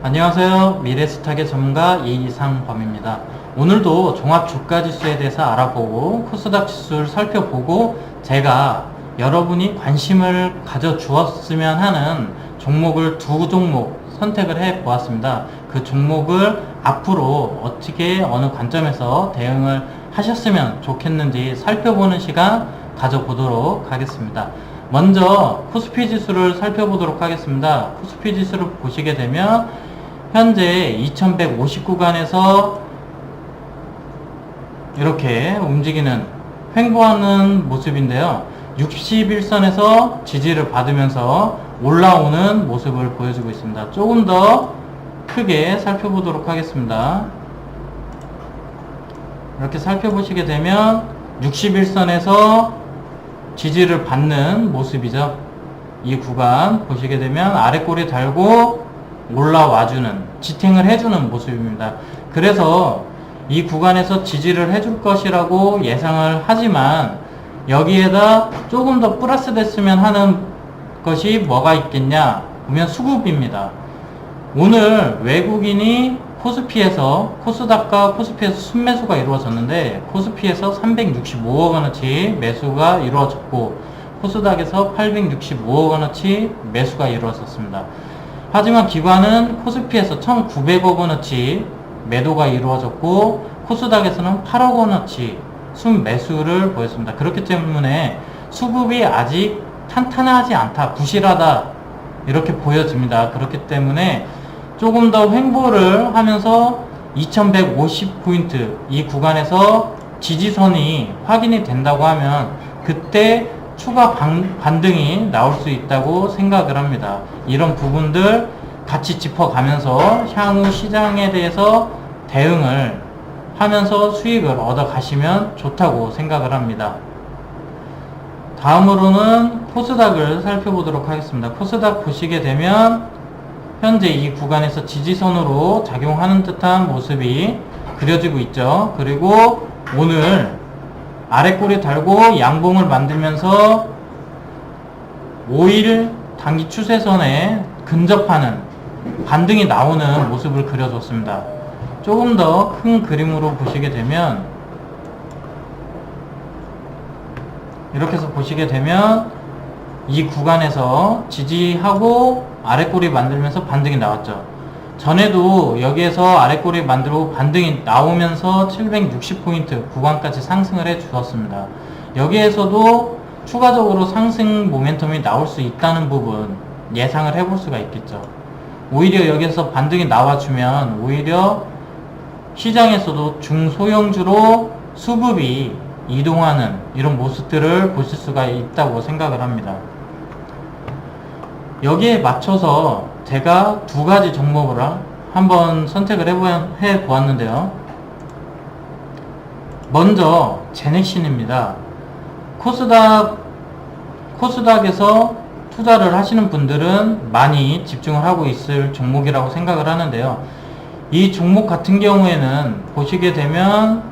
안녕하세요. 미래스탁의 전문가 이상범입니다. 오늘도 종합주가지수에 대해서 알아보고 코스닥 지수를 살펴보고 제가 여러분이 관심을 가져주었으면 하는 종목을 두 종목 선택을 해 보았습니다. 그 종목을 앞으로 어떻게 어느 관점에서 대응을 하셨으면 좋겠는지 살펴보는 시간 가져보도록 하겠습니다. 먼저 코스피 지수를 살펴보도록 하겠습니다. 코스피 지수를 보시게 되면 현재 2150 구간에서 이렇게 움직이는 횡보하는 모습인데요. 61선에서 지지를 받으면서 올라오는 모습을 보여주고 있습니다. 조금 더 크게 살펴보도록 하겠습니다. 이렇게 살펴보시게 되면 61선에서 지지를 받는 모습이죠. 이 구간 보시게 되면 아래 꼬리 달고 올라와주는, 지탱을 해주는 모습입니다. 그래서 이 구간에서 지지를 해줄 것이라고 예상을 하지만 여기에다 조금 더 플러스 됐으면 하는 것이 뭐가 있겠냐 보면 수급입니다. 오늘 외국인이 코스피에서, 코스닥과 코스피에서 순매수가 이루어졌는데 코스피에서 365억 원어치 매수가 이루어졌고 코스닥에서 865억 원어치 매수가 이루어졌습니다. 하지만 기관은 코스피에서 1900억 원어치 매도가 이루어졌고 코스닥에서는 8억 원어치 순매수를 보였습니다. 그렇기 때문에 수급이 아직 탄탄하지 않다, 부실하다 이렇게 보여집니다. 그렇기 때문에 조금 더 횡보를 하면서 2150포인트 이 구간에서 지지선이 확인이 된다고 하면 그때 추가 반등이 나올 수 있다고 생각을 합니다. 이런 부분들 같이 짚어가면서 향후 시장에 대해서 대응을 하면서 수익을 얻어 가시면 좋다고 생각을 합니다. 다음으로는 코스닥을 살펴보도록 하겠습니다. 코스닥 보시게 되면 현재 이 구간에서 지지선으로 작용하는 듯한 모습이 그려지고 있죠. 그리고 오늘 아래 꼬리 달고 양봉을 만들면서 5일 단기 추세선에 근접하는 반등이 나오는 모습을 그려줬습니다. 조금 더 큰 그림으로 보시게 되면 이렇게 해서 보시게 되면 이 구간에서 지지하고 아래 꼬리 만들면서 반등이 나왔죠. 전에도 여기에서 아래 꼬리 만들고 반등이 나오면서 760포인트 구간까지 상승을 해 주었습니다. 여기에서도 추가적으로 상승 모멘텀이 나올 수 있다는 부분 예상을 해볼 수가 있겠죠. 오히려 여기에서 반등이 나와주면 오히려 시장에서도 중소형주로 수급이 이동하는 이런 모습들을 보실 수가 있다고 생각을 합니다. 여기에 맞춰서 제가 두 가지 종목을 한번 선택을 해 보았는데요. 먼저 제넥신입니다. 코스닥에서 투자를 하시는 분들은 많이 집중을 하고 있을 종목이라고 생각을 하는데요. 이 종목 같은 경우에는 보시게 되면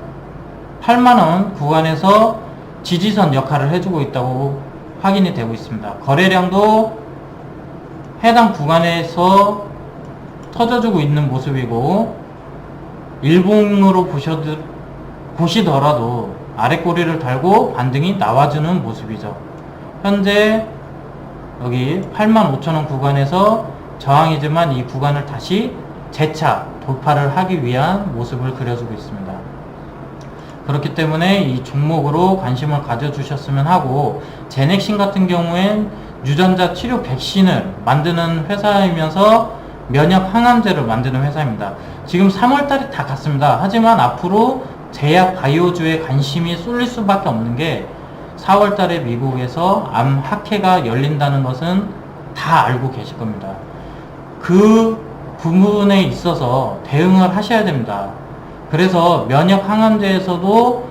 8만원 구간에서 지지선 역할을 해주고 있다고 확인이 되고 있습니다. 거래량도 해당 구간에서 터져주고 있는 모습이고 일봉으로 보시더라도 아래 꼬리를 달고 반등이 나와주는 모습이죠. 현재 여기 85,000원 구간에서 저항이지만 이 구간을 다시 재차 돌파를 하기 위한 모습을 그려주고 있습니다. 그렇기 때문에 이 종목으로 관심을 가져주셨으면 하고, 제넥신 같은 경우엔 유전자 치료 백신을 만드는 회사이면서 면역 항암제를 만드는 회사입니다. 지금 3월달이 다 갔습니다. 하지만 앞으로 제약 바이오주에 관심이 쏠릴 수밖에 없는 게 4월달에 미국에서 암 학회가 열린다는 것은 다 알고 계실 겁니다. 그 부분에 있어서 대응을 하셔야 됩니다. 그래서 면역 항암제에서도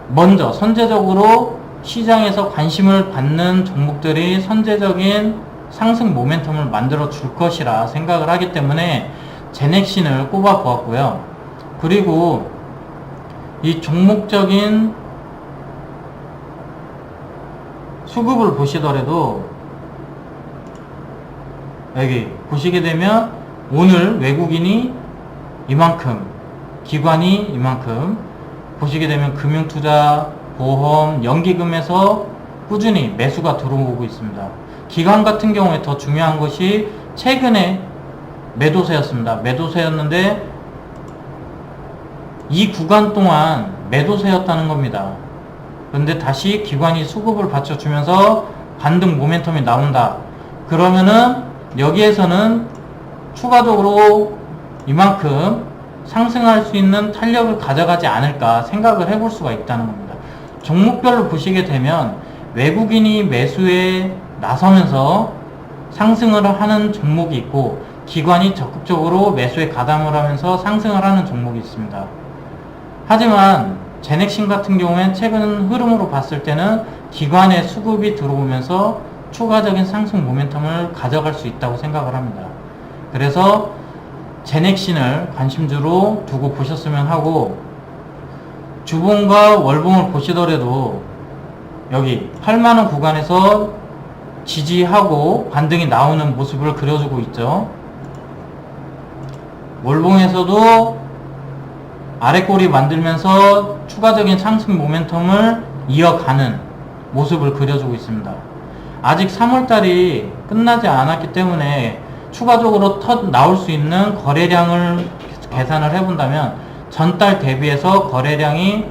먼저 선제적으로 시장에서 관심을 받는 종목들이 선제적인 상승 모멘텀을 만들어 줄 것이라 생각을 하기 때문에 제넥신을 꼽아 보았고요. 그리고 이 종목적인 수급을 보시더라도 여기 보시게 되면 오늘 외국인이 이만큼, 기관이 이만큼, 보시게 되면 금융투자, 보험, 연기금에서 꾸준히 매수가 들어오고 있습니다. 기관 같은 경우에 더 중요한 것이 최근에 매도세였습니다. 매도세였는데 이 구간 동안 매도세였다는 겁니다. 그런데 다시 기관이 수급을 받쳐주면서 반등 모멘텀이 나온다. 그러면은 여기에서는 추가적으로 이만큼 상승할 수 있는 탄력을 가져가지 않을까 생각을 해볼 수가 있다는 겁니다. 종목별로 보시게 되면 외국인이 매수에 나서면서 상승을 하는 종목이 있고 기관이 적극적으로 매수에 가담을 하면서 상승을 하는 종목이 있습니다. 하지만 제넥신 같은 경우엔 최근 흐름으로 봤을 때는 기관의 수급이 들어오면서 추가적인 상승 모멘텀을 가져갈 수 있다고 생각을 합니다. 그래서 제넥신을 관심주로 두고 보셨으면 하고, 주봉과 월봉을 보시더라도 여기 8만원 구간에서 지지하고 반등이 나오는 모습을 그려주고 있죠. 월봉에서도 아래꼬리 만들면서 추가적인 상승 모멘텀을 이어가는 모습을 그려주고 있습니다. 아직 3월달이 끝나지 않았기 때문에 추가적으로 나올 수 있는 거래량을 계산을 해본다면 전달 대비해서 거래량이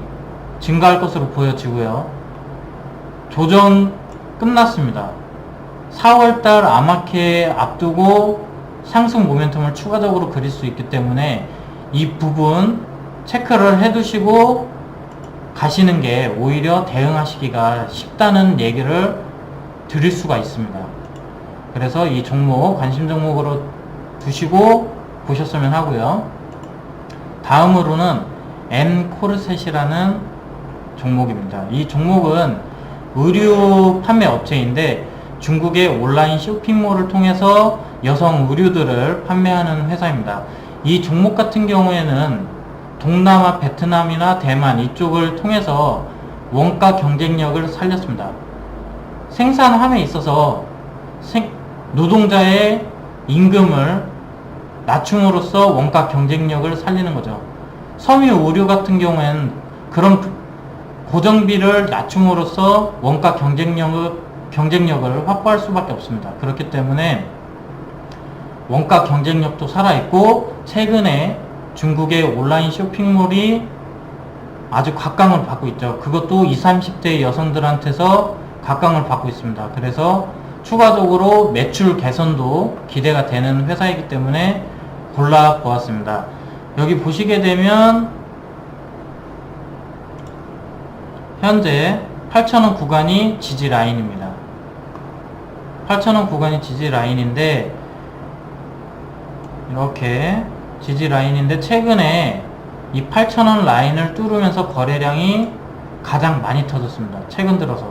증가할 것으로 보여지고요. 조정 끝났습니다. 4월달 아마케 앞두고 상승 모멘텀을 추가적으로 그릴 수 있기 때문에 이 부분 체크를 해두시고 가시는 게 오히려 대응하시기가 쉽다는 얘기를 드릴 수가 있습니다. 그래서 이 종목 관심 종목으로 두시고 보셨으면 하고요. 다음으로는 N코르셋이라는 종목입니다. 이 종목은 의류 판매 업체인데 중국의 온라인 쇼핑몰을 통해서 여성 의류들을 판매하는 회사입니다. 이 종목 같은 경우에는 동남아, 베트남이나 대만 이쪽을 통해서 원가 경쟁력을 살렸습니다. 생산함에 있어서 노동자의 임금을 낮춤으로써 원가 경쟁력을 살리는 거죠. 섬유 의류 같은 경우에는 그런 고정비를 낮춤으로써 원가 경쟁력을 확보할 수밖에 없습니다. 그렇기 때문에 원가 경쟁력도 살아있고 최근에 중국의 온라인 쇼핑몰이 아주 각광을 받고 있죠. 그것도 20, 30대 여성들한테서 각광을 받고 있습니다. 그래서 추가적으로 매출 개선도 기대가 되는 회사이기 때문에 골라보았습니다. 여기 보시게 되면 현재 8,000원 구간이 지지 라인입니다. 8,000원 구간이 지지 라인인데 이렇게 지지 라인인데 최근에 이 8,000원 라인을 뚫으면서 거래량이 가장 많이 터졌습니다. 최근 들어서.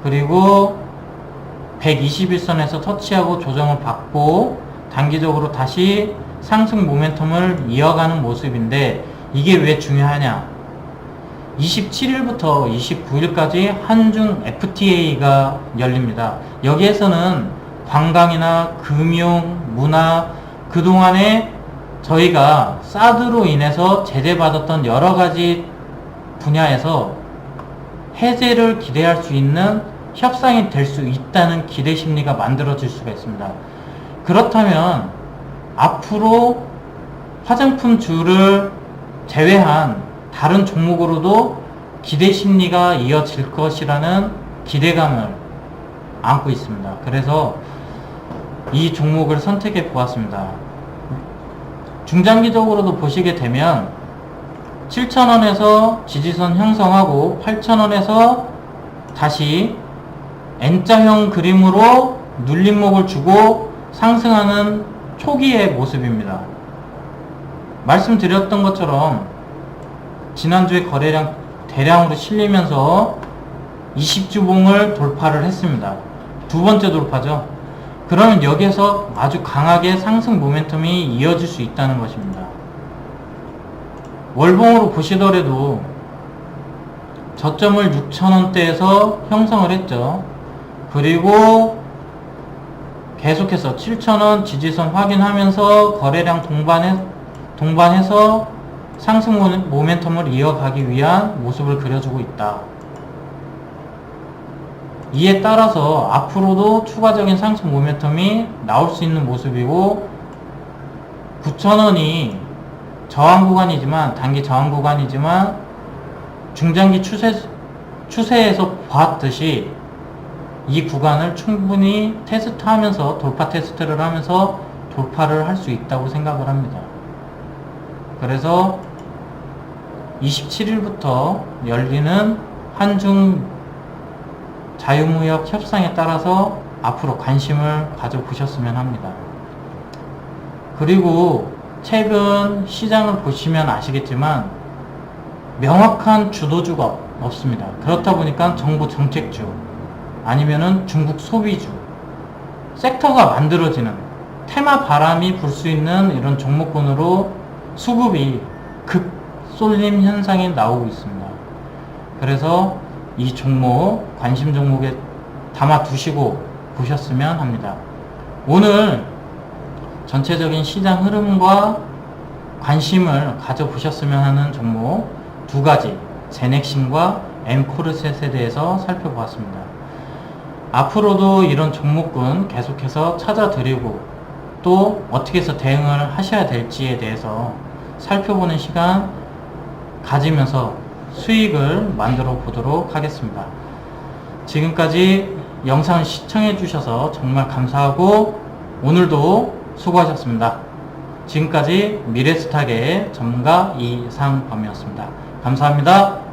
그리고 121선에서 터치하고 조정을 받고 단기적으로 다시 상승 모멘텀을 이어가는 모습인데 이게 왜 중요하냐? 27일부터 29일까지 한중 FTA가 열립니다. 여기에서는 관광이나 금융, 문화, 그동안에 저희가 사드로 인해서 제재받았던 여러가지 분야에서 해제를 기대할 수 있는 협상이 될 수 있다는 기대 심리가 만들어질 수가 있습니다. 그렇다면 앞으로 화장품주를 제외한 다른 종목으로도 기대 심리가 이어질 것이라는 기대감을 안고 있습니다. 그래서 이 종목을 선택해 보았습니다. 중장기적으로도 보시게 되면 7,000원에서 지지선 형성하고 8,000원에서 다시 N자형 그림으로 눌림목을 주고 상승하는 초기의 모습입니다. 말씀드렸던 것처럼 지난주에 거래량 대량으로 실리면서 20주봉을 돌파를 했습니다. 두 번째 돌파죠. 그러면 여기에서 아주 강하게 상승 모멘텀이 이어질 수 있다는 것입니다. 월봉으로 보시더라도 저점을 6,000원대에서 형성을 했죠. 그리고 계속해서 7,000원 지지선 확인하면서 거래량 동반해서 상승 모멘텀을 이어가기 위한 모습을 그려주고 있다. 이에 따라서 앞으로도 추가적인 상승 모멘텀이 나올 수 있는 모습이고 9,000원이 저항 구간이지만 단기 저항 구간이지만 중장기 추세에서 봤듯이 이 구간을 충분히 테스트하면서 돌파 테스트를 하면서 돌파를 할 수 있다고 생각을 합니다. 그래서 27일부터 열리는 한중 자유무역 협상에 따라서 앞으로 관심을 가져보셨으면 합니다. 그리고 최근 시장을 보시면 아시겠지만 명확한 주도주가 없습니다. 그렇다 보니까 정부 정책주 아니면은 중국 소비주 섹터가 만들어지는 테마 바람이 불 수 있는 이런 종목군으로 수급이 급 쏠림 현상이 나오고 있습니다. 그래서 이 종목 관심 종목에 담아 두시고 보셨으면 합니다. 오늘 전체적인 시장 흐름과 관심을 가져보셨으면 하는 종목 두 가지, 제넥신과 엠코르셋에 대해서 살펴보았습니다. 앞으로도 이런 종목군 계속해서 찾아드리고 또 어떻게 해서 대응을 하셔야 될지에 대해서 살펴보는 시간 가지면서 수익을 만들어 보도록 하겠습니다. 지금까지 영상을 시청해 주셔서 정말 감사하고 오늘도 수고하셨습니다. 지금까지 미래스탁의 전문가 이상범이었습니다. 감사합니다.